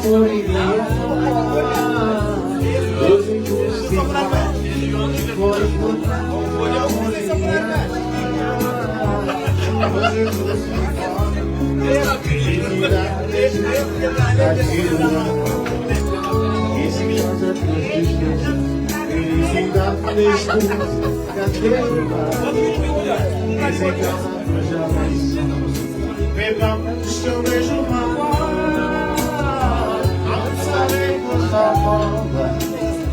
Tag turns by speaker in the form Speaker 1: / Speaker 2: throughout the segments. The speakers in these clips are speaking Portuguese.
Speaker 1: moriria. Eu sem justiça foi encontrar. Pegamos eu vejo uma não sabem gostar nova.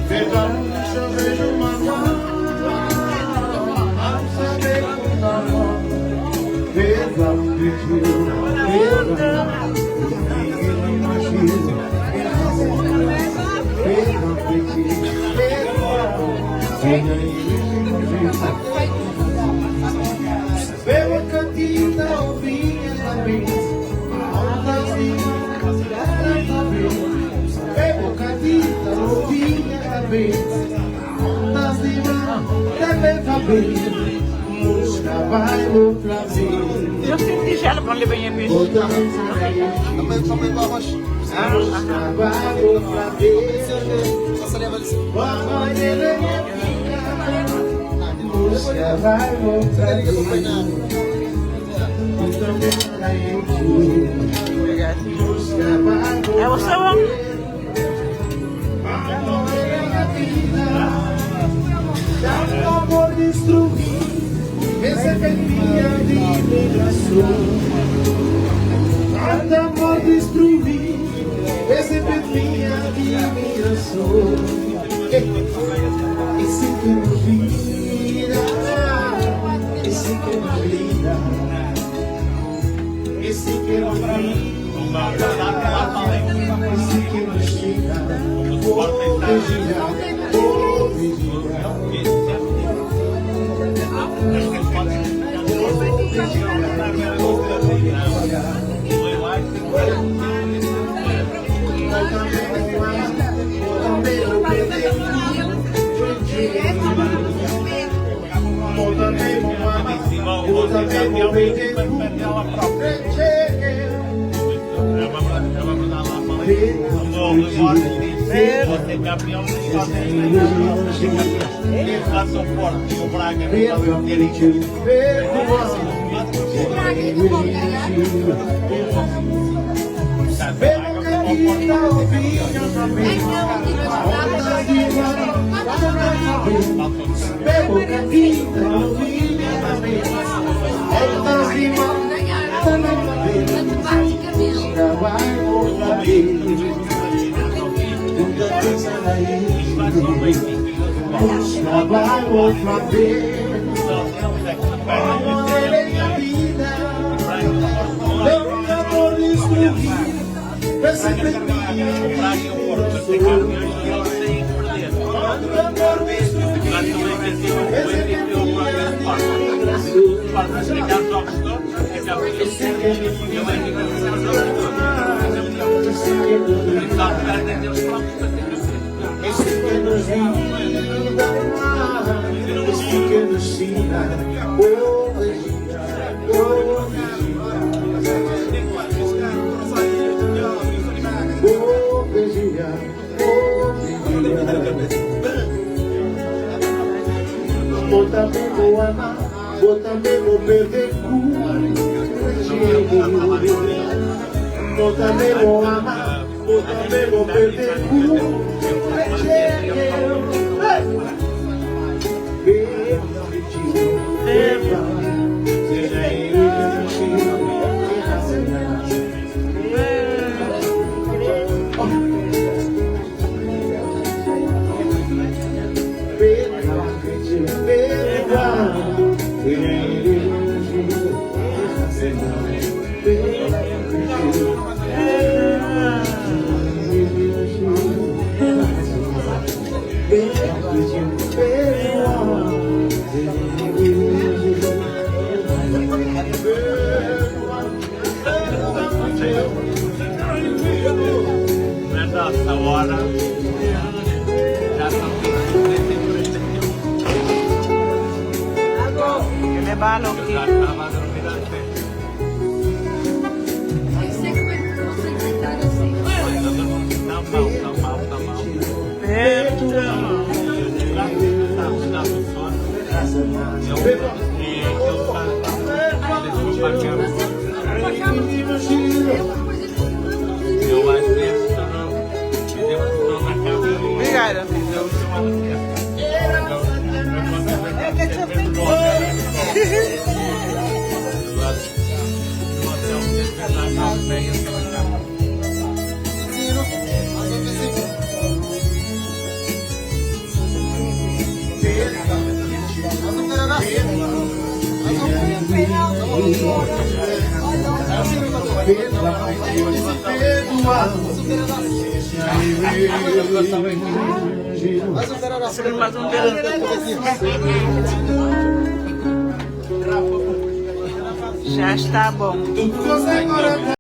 Speaker 1: Pegamos eu vejo uma não sabem gostar nova. Pegamos pediu, pegamos ninguém imagina. Pegamos pediu, pegamos pela cantina ovinha também, pela cantina ovinha também, ondas de mar também também, música vai outra vez.
Speaker 2: Eu senti gelo quando ele vem em mim.
Speaker 1: Música vai outra vez. Música vai outra vez.
Speaker 2: É o seu homem.
Speaker 1: Tanto amor destruir, receber minha liberação. Tanto amor destruir, receber minha liberação. Esse que não vira, esse que não vira, esse que não vira, esse que não chega, vou vigiar, vou vigiar.
Speaker 3: Você campeão de inflação forte, o Braga não vai ter isso.
Speaker 1: Vai outra vez, amor é minha vida, meu amor destruir, perceber minha amor destruir, esse que nos vida, esse que nos ensina, oh vigia, oh vigia, vou também vou amar, vou também vou perder vou também vou amar, vou também vou perder
Speaker 3: Nessa hora já
Speaker 2: Levá-lo aqui.
Speaker 3: já estava dormindo até.
Speaker 4: Você que vai entrar assim.
Speaker 3: Eu acho que esse não na casa.
Speaker 2: Obrigada. Mais um dedo. Já está bom.